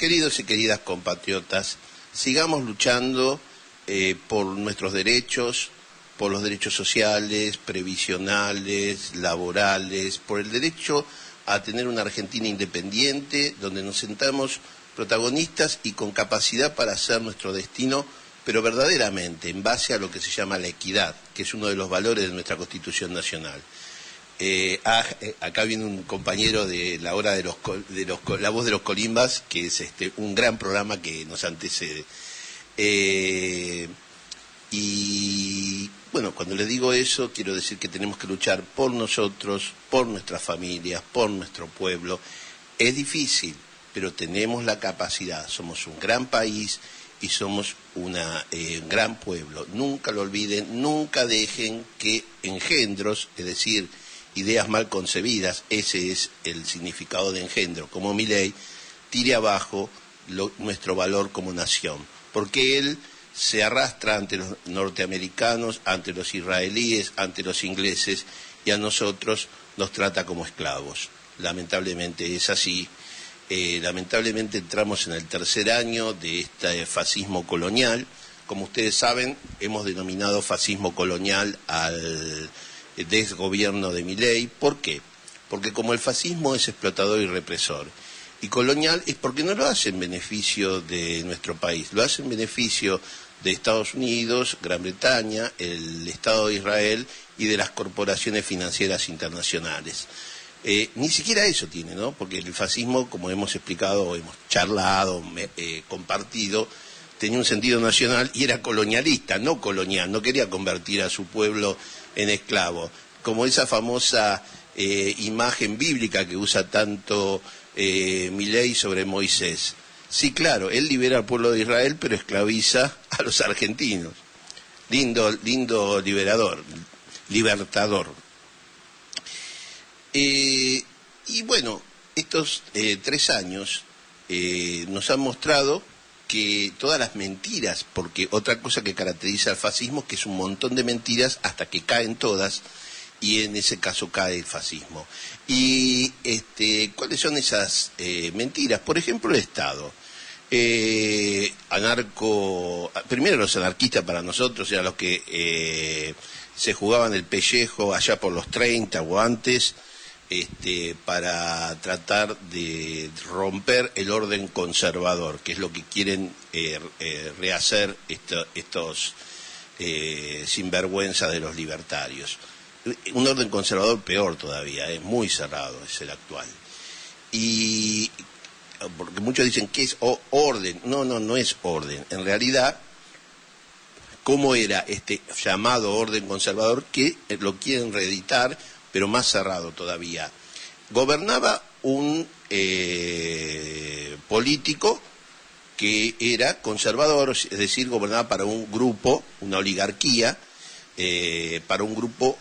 Queridos y queridas compatriotas, sigamos luchando por nuestros derechos, por los derechos sociales, previsionales, laborales, por el derecho a tener una Argentina independiente, donde nos sentamos protagonistas y con capacidad para hacer nuestro destino, pero verdaderamente en base a lo que se llama la equidad, que es uno de los valores de nuestra Constitución Nacional. Acá viene un compañero de la hora de La Voz de los Colimbas, que es un gran programa que nos antecede. Y bueno, cuando les digo eso, quiero decir que tenemos que luchar por nosotros, por nuestras familias, por nuestro pueblo. Es difícil, pero tenemos la capacidad. Somos un gran país y somos un gran pueblo. Nunca lo olviden, nunca dejen que engendros, es decir, ideas mal concebidas, ese es el significado de engendro, como Milei, tire abajo nuestro valor como nación, porque él se arrastra ante los norteamericanos, ante los israelíes, ante los ingleses, y a nosotros nos trata como esclavos. Lamentablemente es así. Lamentablemente entramos en el tercer año de este fascismo colonial. Como ustedes saben, hemos denominado fascismo colonial al desgobierno de Milei. ¿Por qué? Porque como el fascismo es explotador y represor, y colonial es porque no lo hace en beneficio de nuestro país, lo hace en beneficio de Estados Unidos, Gran Bretaña, el Estado de Israel y de las corporaciones financieras internacionales. Ni siquiera eso tiene, ¿no? Porque el fascismo, como hemos explicado, hemos charlado, compartido, tenía un sentido nacional y era colonialista, no colonial, no quería convertir a su pueblo en esclavo, como esa famosa imagen bíblica que usa tanto Milei sobre Moisés. Sí, claro, él libera al pueblo de Israel, pero esclaviza a los argentinos. Lindo libertador. Y bueno, estos 3 años nos han mostrado que todas las mentiras, porque otra cosa que caracteriza al fascismo es que es un montón de mentiras hasta que caen todas, y en ese caso cae el fascismo. Y ¿cuáles son esas mentiras? Por ejemplo, el Estado. Primero los anarquistas para nosotros eran los que se jugaban el pellejo allá por los 30 o antes, para tratar de romper el orden conservador, que es lo que quieren rehacer estos sinvergüenzas de los libertarios. Un orden conservador peor todavía, es muy cerrado, es el actual. Y porque muchos dicen que es orden, no es orden. En realidad, ¿cómo era este llamado orden conservador que lo quieren reeditar, pero más cerrado todavía? Gobernaba un político que era conservador, es decir, gobernaba para un grupo, una oligarquía, para un grupo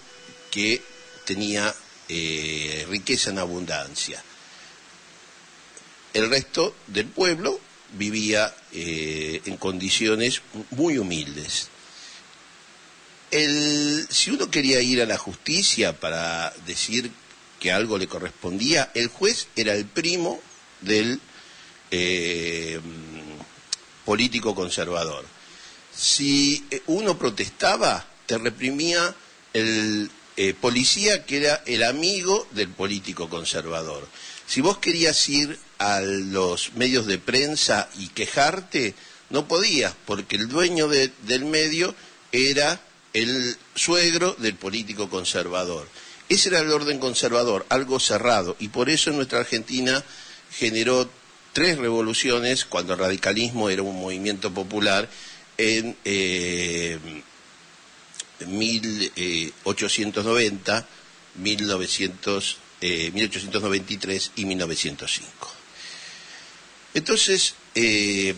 que tenía riqueza en abundancia. El resto del pueblo vivía en condiciones muy humildes. Si uno quería ir a la justicia para decir que algo le correspondía, el juez era el primo del político conservador. Si uno protestaba, te reprimía el policía que era el amigo del político conservador. Si vos querías ir a los medios de prensa y quejarte, no podías, porque el dueño del medio era el suegro del político conservador. Ese era el orden conservador, algo cerrado, y por eso en nuestra Argentina generó 3 revoluciones, cuando el radicalismo era un movimiento popular, en 1890, 1893 y 1905. Entonces, ¿qué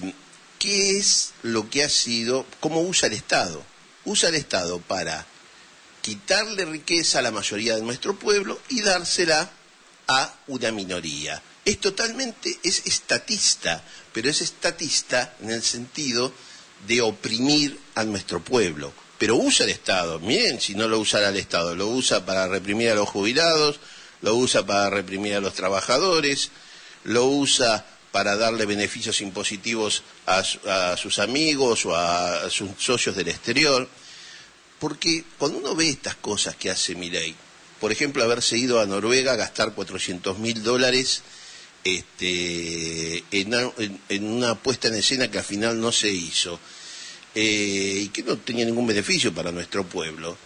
es lo que ha sido? ¿Cómo usa el Estado? Usa el Estado para quitarle riqueza a la mayoría de nuestro pueblo y dársela a una minoría. Es estatista, pero es estatista en el sentido de oprimir a nuestro pueblo. Pero usa el Estado. Miren, si no lo usara el Estado, lo usa para reprimir a los jubilados, lo usa para reprimir a los trabajadores, lo usa para darle beneficios impositivos a sus amigos o a sus socios del exterior. Porque cuando uno ve estas cosas que hace Milei, por ejemplo, haberse ido a Noruega a gastar $400.000 en una puesta en escena que al final no se hizo, y que no tenía ningún beneficio para nuestro pueblo,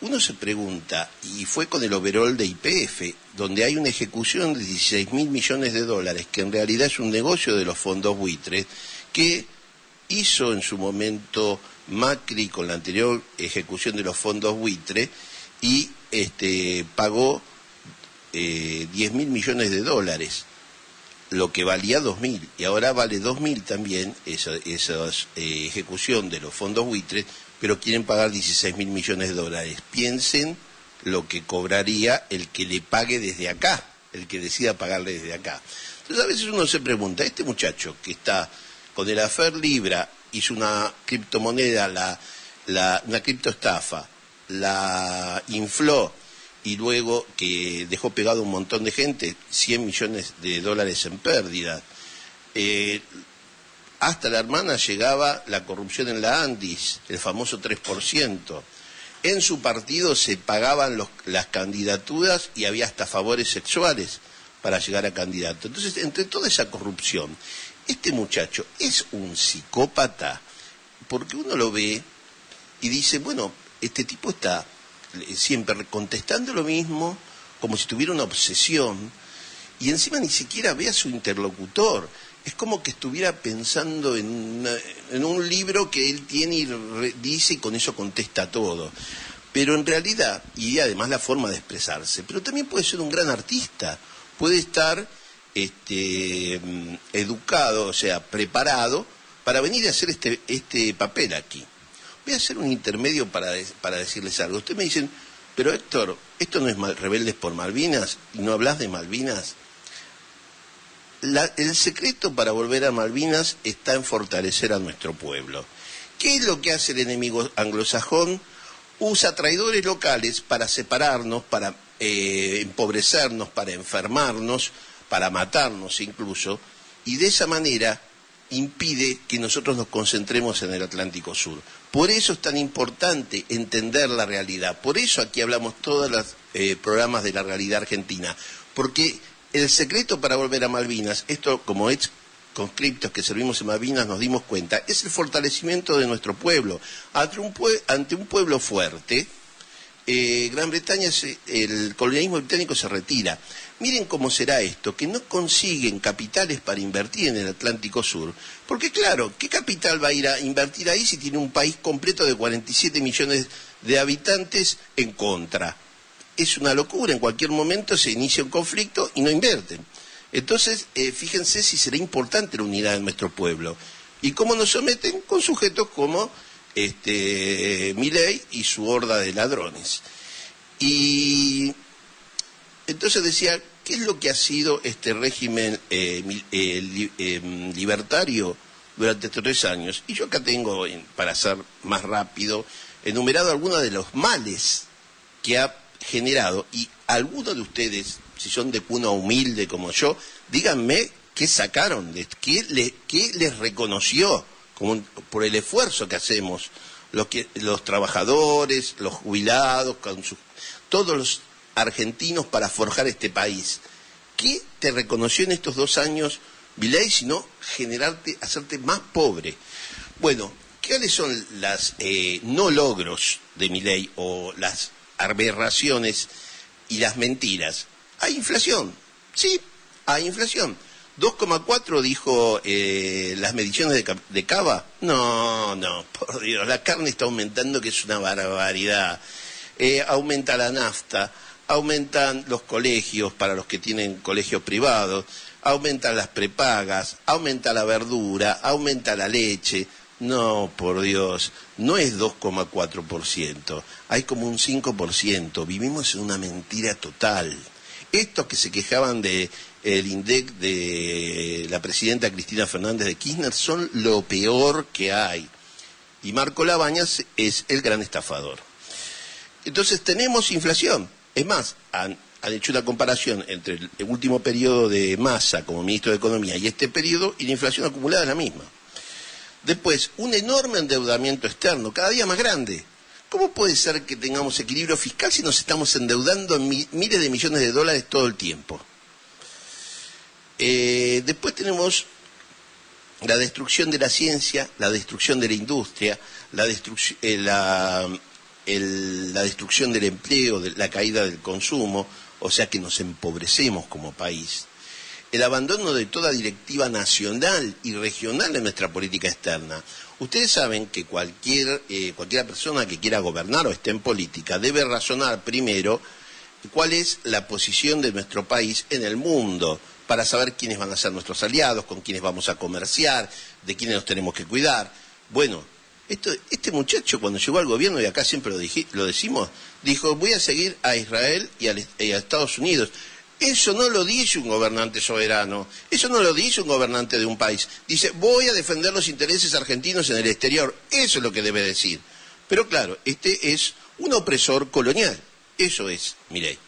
uno se pregunta, y fue con el overall de YPF, donde hay una ejecución de $16.000 millones, que en realidad es un negocio de los fondos buitres, que hizo en su momento Macri con la anterior ejecución de los fondos buitres, y pagó $10.000 millones, lo que valía 2.000, y ahora vale 2.000 también esa ejecución de los fondos buitres, pero quieren pagar $16.000 millones. Piensen lo que cobraría el que le pague desde acá, el que decida pagarle desde acá. Entonces a veces uno se pregunta, este muchacho que está con el Afer Libra, hizo una criptomoneda, una criptoestafa, la infló, y luego que dejó pegado a un montón de gente, $100 millones en pérdida. Hasta la hermana llegaba la corrupción en la Andis, el famoso 3%. En su partido se pagaban las candidaturas y había hasta favores sexuales para llegar a candidato. Entonces, entre toda esa corrupción, este muchacho es un psicópata, porque uno lo ve y dice, bueno, este tipo está siempre contestando lo mismo, como si tuviera una obsesión, y encima ni siquiera ve a su interlocutor. Es como que estuviera pensando en un libro que él tiene y dice, y con eso contesta todo. Pero en realidad, y además la forma de expresarse, pero también puede ser un gran artista, puede estar educado, o sea, preparado para venir a hacer este papel aquí. Voy a hacer un intermedio para decirles algo. Ustedes me dicen, pero Héctor, ¿esto no es Rebeldes por Malvinas? ¿Y no hablas de Malvinas? El secreto para volver a Malvinas está en fortalecer a nuestro pueblo. ¿Qué es lo que hace el enemigo anglosajón? Usa traidores locales para separarnos, para empobrecernos, para enfermarnos, para matarnos incluso, y de esa manera impide que nosotros nos concentremos en el Atlántico Sur. Por eso es tan importante entender la realidad. Por eso aquí hablamos todos los programas de la realidad argentina. Porque el secreto para volver a Malvinas, esto como ex conscriptos que servimos en Malvinas nos dimos cuenta, es el fortalecimiento de nuestro pueblo. Ante un pueblo fuerte, Gran Bretaña, el colonialismo británico se retira. Miren cómo será esto, que no consiguen capitales para invertir en el Atlántico Sur, porque claro, ¿qué capital va a ir a invertir ahí si tiene un país completo de 47 millones de habitantes en contra? Es una locura, en cualquier momento se inicia un conflicto y no invierten. Entonces, fíjense si será importante la unidad de nuestro pueblo. ¿Y cómo nos someten? Con sujetos como Milei y su horda de ladrones. Y entonces decía, ¿qué es lo que ha sido este régimen libertario durante estos 3 años? Y yo acá tengo, para ser más rápido, enumerado algunos de los males que ha generado, y algunos de ustedes, si son de cuna humilde como yo, díganme qué sacaron, qué les reconoció por el esfuerzo que hacemos los trabajadores, los jubilados, todos los argentinos para forjar este país. ¿Qué te reconoció en estos 2 años, Milei, sino hacerte más pobre? Bueno, ¿cuáles son las no logros de Milei o las aberraciones y las mentiras? Hay inflación, sí, hay inflación. 2,4 dijo las mediciones de Cava. No, por Dios, la carne está aumentando, que es una barbaridad. Aumenta la nafta, aumentan los colegios para los que tienen colegios privados, aumentan las prepagas, aumenta la verdura, aumenta la leche. No, por Dios, no es 2,4%, hay como un 5%, vivimos en una mentira total. Estos que se quejaban del INDEC de la presidenta Cristina Fernández de Kirchner son lo peor que hay. Y Marco Labañas es el gran estafador. Entonces tenemos inflación. Es más, han hecho una comparación entre el último periodo de Massa como ministro de Economía y este periodo, y la inflación acumulada es la misma. Después, un enorme endeudamiento externo, cada día más grande. ¿Cómo puede ser que tengamos equilibrio fiscal si nos estamos endeudando en miles de millones de dólares todo el tiempo? Después tenemos la destrucción de la ciencia, la destrucción de la industria, la destrucción del empleo, la caída del consumo, o sea que nos empobrecemos como país. El abandono de toda directiva nacional y regional en nuestra política externa. Ustedes saben que cualquiera persona que quiera gobernar o esté en política debe razonar primero cuál es la posición de nuestro país en el mundo, para saber quiénes van a ser nuestros aliados, con quiénes vamos a comerciar, de quiénes nos tenemos que cuidar. Bueno, este muchacho cuando llegó al gobierno, y acá siempre lo decimos, dijo, voy a seguir a Israel y a Estados Unidos. Eso no lo dice un gobernante soberano, eso no lo dice un gobernante de un país. Dice, voy a defender los intereses argentinos en el exterior, eso es lo que debe decir. Pero claro, este es un opresor colonial, eso es Milei.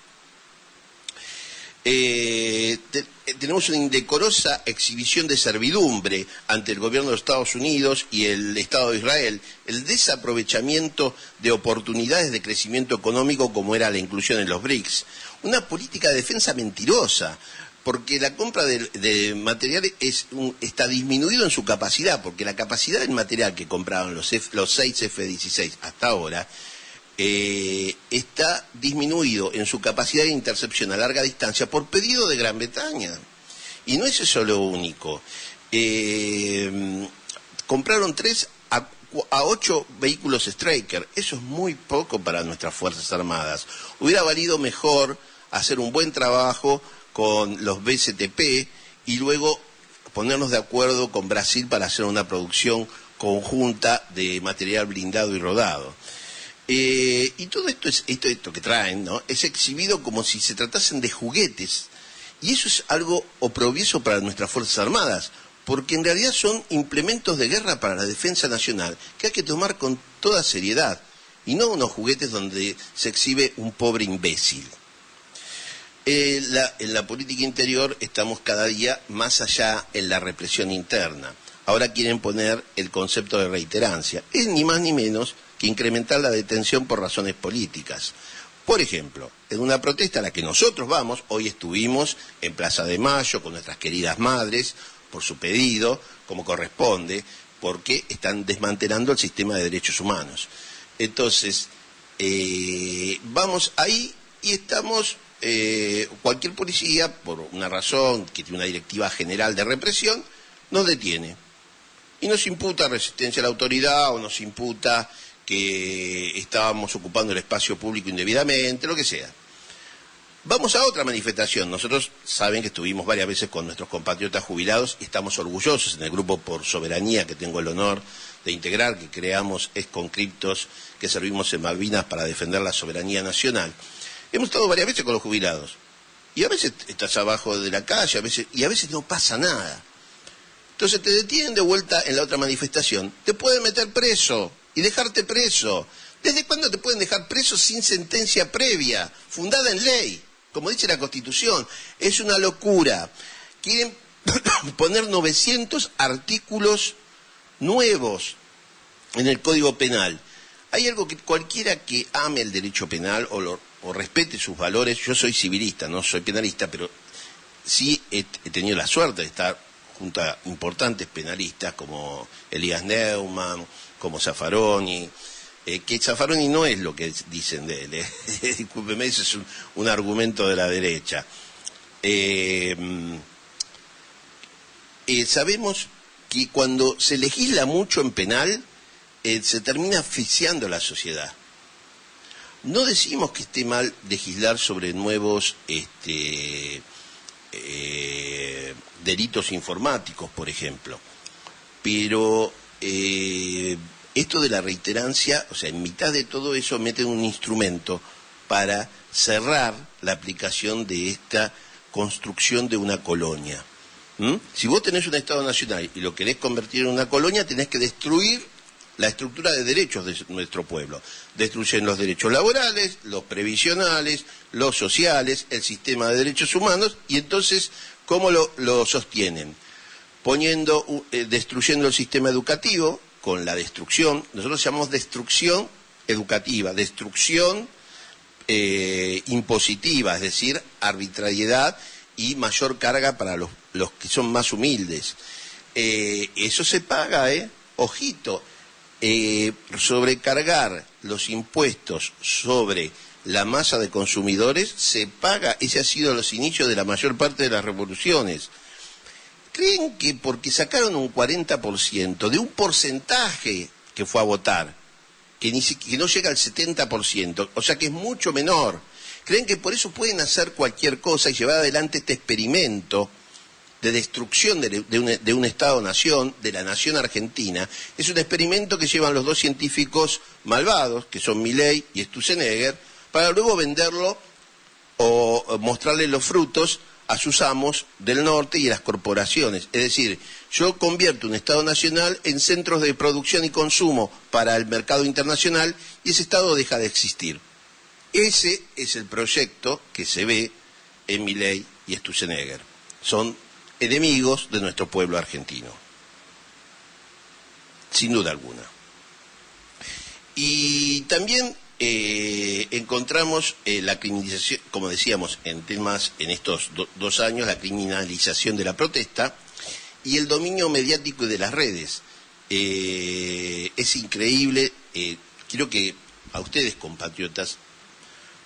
Tenemos una indecorosa exhibición de servidumbre ante el gobierno de Estados Unidos y el Estado de Israel, el desaprovechamiento de oportunidades de crecimiento económico como era la inclusión en los BRICS, una política de defensa mentirosa, porque la compra de material está disminuido en su capacidad, porque la capacidad del material que compraban los 6 F-16 hasta ahora está disminuido en su capacidad de intercepción a larga distancia por pedido de Gran Bretaña. Y no es eso lo único. Compraron 3 a 8 vehículos Stryker. Eso es muy poco para nuestras Fuerzas Armadas. Hubiera valido mejor hacer un buen trabajo con los BCTP y luego ponernos de acuerdo con Brasil para hacer una producción conjunta de material blindado y rodado. Y todo esto que traen, ¿no?, es exhibido como si se tratasen de juguetes. Y eso es algo oprobioso para nuestras Fuerzas Armadas, porque en realidad son implementos de guerra para la defensa nacional que hay que tomar con toda seriedad, y no unos juguetes donde se exhibe un pobre imbécil. En la política interior estamos cada día más allá en la represión interna. Ahora quieren poner el concepto de reiterancia. Es ni más ni menos que incrementar la detención por razones políticas. Por ejemplo, en una protesta a la que nosotros vamos, hoy estuvimos en Plaza de Mayo con nuestras queridas madres, por su pedido, como corresponde, porque están desmantelando el sistema de derechos humanos. Entonces, vamos ahí y estamos, cualquier policía, por una razón que tiene una directiva general de represión, nos detiene. Y nos imputa resistencia a la autoridad o nos imputa que estábamos ocupando el espacio público indebidamente, lo que sea. Vamos a otra manifestación. Nosotros saben que estuvimos varias veces con nuestros compatriotas jubilados y estamos orgullosos en el grupo Por Soberanía, que tengo el honor de integrar, que creamos Conscriptos, que servimos en Malvinas para defender la soberanía nacional. Hemos estado varias veces con los jubilados. Y a veces estás abajo de la calle, a veces no pasa nada. Entonces te detienen de vuelta en la otra manifestación, te pueden meter preso y dejarte preso. ¿Desde cuándo te pueden dejar preso sin sentencia previa, fundada en ley? Como dice la Constitución, es una locura. Quieren poner 900 artículos nuevos en el Código Penal. Hay algo que cualquiera que ame el derecho penal o respete sus valores, yo soy civilista, no soy penalista, pero sí he tenido la suerte de estar junto a importantes penalistas como Elías Neumann, como Zaffaroni, que Zaffaroni no es lo que dicen de él, discúlpeme, ese es un argumento de la derecha. Sabemos que cuando se legisla mucho en penal, se termina asfixiando a la sociedad. No decimos que esté mal legislar sobre nuevos delitos informáticos, por ejemplo, pero esto de la reiterancia, o sea, en mitad de todo eso meten un instrumento para cerrar la aplicación de esta construcción de una colonia. Si vos tenés un Estado nacional y lo querés convertir en una colonia, tenés que destruir la estructura de derechos de nuestro pueblo. Destruyen los derechos laborales, los previsionales, los sociales, el sistema de derechos humanos, y entonces, ¿cómo lo sostienen? Destruyendo el sistema educativo con la destrucción. Nosotros llamamos destrucción educativa, destrucción impositiva, es decir, arbitrariedad y mayor carga para los que son más humildes. Eso se paga, ojito, sobrecargar los impuestos sobre la masa de consumidores se paga. Ese ha sido los inicios de la mayor parte de las revoluciones. ¿Creen que porque sacaron un 40% de un porcentaje que fue a votar, que no llega al 70%, o sea que es mucho menor, creen que por eso pueden hacer cualquier cosa y llevar adelante este experimento de destrucción de un Estado-nación, de la nación argentina? Es un experimento que llevan los dos científicos malvados, que son Milei y Sturzenegger, para luego venderlo o mostrarle los frutos a sus amos del norte y a las corporaciones. Es decir, yo convierto un Estado nacional en centros de producción y consumo para el mercado internacional y ese Estado deja de existir. Ese es el proyecto que se ve en Milei y Sturzenegger. Son enemigos de nuestro pueblo argentino, sin duda alguna. Y también encontramos la criminalización, como decíamos, en estos 2 años, la criminalización de la protesta y el dominio mediático y de las redes. Es increíble. Quiero que a ustedes, compatriotas,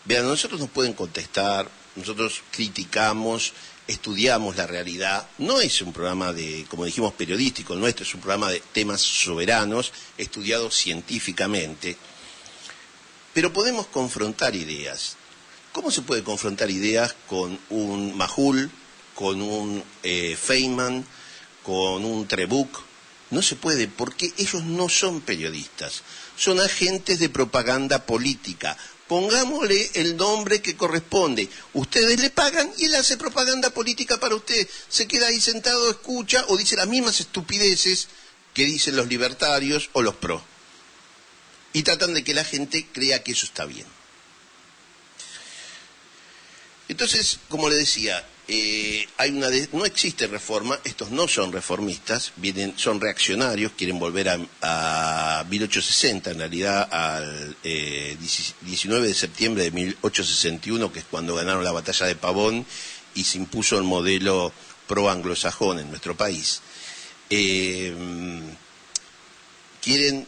vean, nosotros nos pueden contestar, nosotros criticamos, estudiamos la realidad. No es un programa como dijimos, periodístico, nuestro es un programa de temas soberanos, estudiados científicamente. Pero podemos confrontar ideas. ¿Cómo se puede confrontar ideas con un Majul, con un Feynman, con un Trebuch? No se puede, porque ellos no son periodistas, son agentes de propaganda política. Pongámosle el nombre que corresponde. Ustedes le pagan y él hace propaganda política para usted. Se queda ahí sentado, escucha o dice las mismas estupideces que dicen los libertarios o los pro. Y tratan de que la gente crea que eso está bien. Entonces, como le decía, no existe reforma, estos no son reformistas, son reaccionarios, quieren volver a 1860, en realidad al 19 de septiembre de 1861, que es cuando ganaron la batalla de Pavón y se impuso el modelo pro-anglosajón en nuestro país. Quieren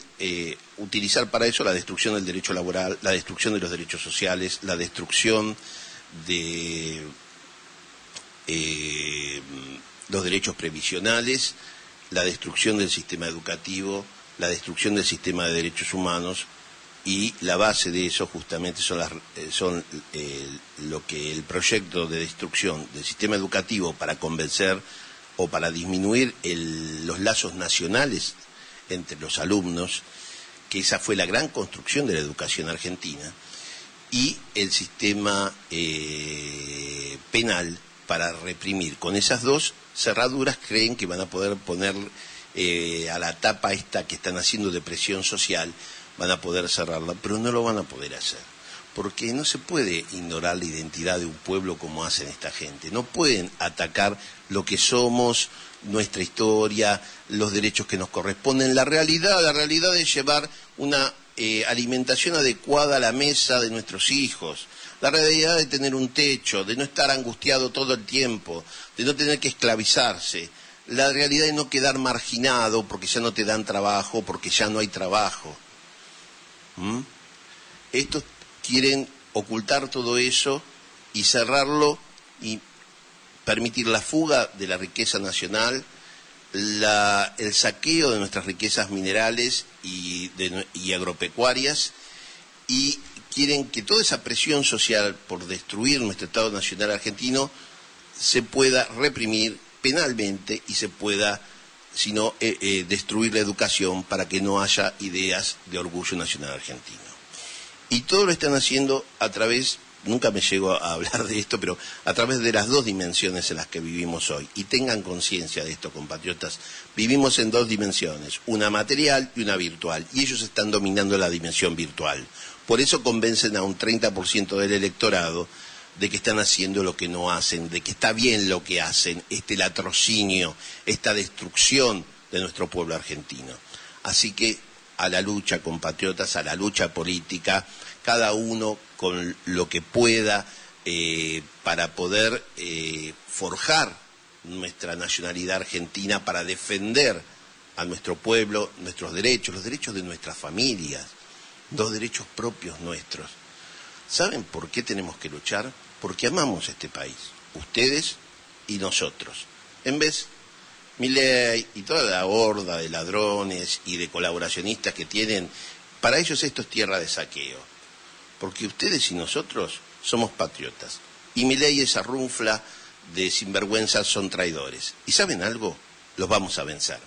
utilizar para eso la destrucción del derecho laboral, la destrucción de los derechos sociales, la destrucción de los derechos previsionales, la destrucción del sistema educativo, la destrucción del sistema de derechos humanos, y la base de eso justamente son lo que el proyecto de destrucción del sistema educativo para convencer o para disminuir los lazos nacionales entre los alumnos, que esa fue la gran construcción de la educación argentina, y el sistema penal para reprimir. Con esas dos cerraduras creen que van a poder poner a la tapa esta que están haciendo de presión social, van a poder cerrarla, pero no lo van a poder hacer, porque no se puede ignorar la identidad de un pueblo como hacen esta gente. No pueden atacar lo que somos, nuestra historia, los derechos que nos corresponden. La realidad es llevar una alimentación adecuada a la mesa de nuestros hijos, la realidad de tener un techo, de no estar angustiado todo el tiempo, de no tener que esclavizarse, la realidad de no quedar marginado porque ya no te dan trabajo, porque ya no hay trabajo. Estos quieren ocultar todo eso y cerrarlo y permitir la fuga de la riqueza nacional, el saqueo de nuestras riquezas minerales y agropecuarias, y quieren que toda esa presión social por destruir nuestro Estado Nacional argentino se pueda reprimir penalmente y se pueda, sino destruir la educación para que no haya ideas de orgullo nacional argentino. Y todo lo están haciendo a través nunca me llego a hablar de esto, pero a través de las dos dimensiones en las que vivimos hoy. Y tengan conciencia de esto, compatriotas. Vivimos en dos dimensiones, una material y una virtual, y ellos están dominando la dimensión virtual. Por eso convencen a un 30% del electorado de que están haciendo lo que no hacen, de que está bien lo que hacen, este latrocinio, esta destrucción de nuestro pueblo argentino. Así que a la lucha, compatriotas, a la lucha política, cada uno con lo que pueda para poder forjar nuestra nacionalidad argentina, para defender a nuestro pueblo, nuestros derechos, los derechos de nuestras familias, los derechos propios nuestros. ¿Saben por qué tenemos que luchar? Porque amamos este país, ustedes y nosotros. En vez, Milei y toda la horda de ladrones y de colaboracionistas que tienen, para ellos esto es tierra de saqueo. Porque ustedes y nosotros somos patriotas. Y Milei y esa runfla de sinvergüenzas son traidores. ¿Y saben algo? Los vamos a vencer.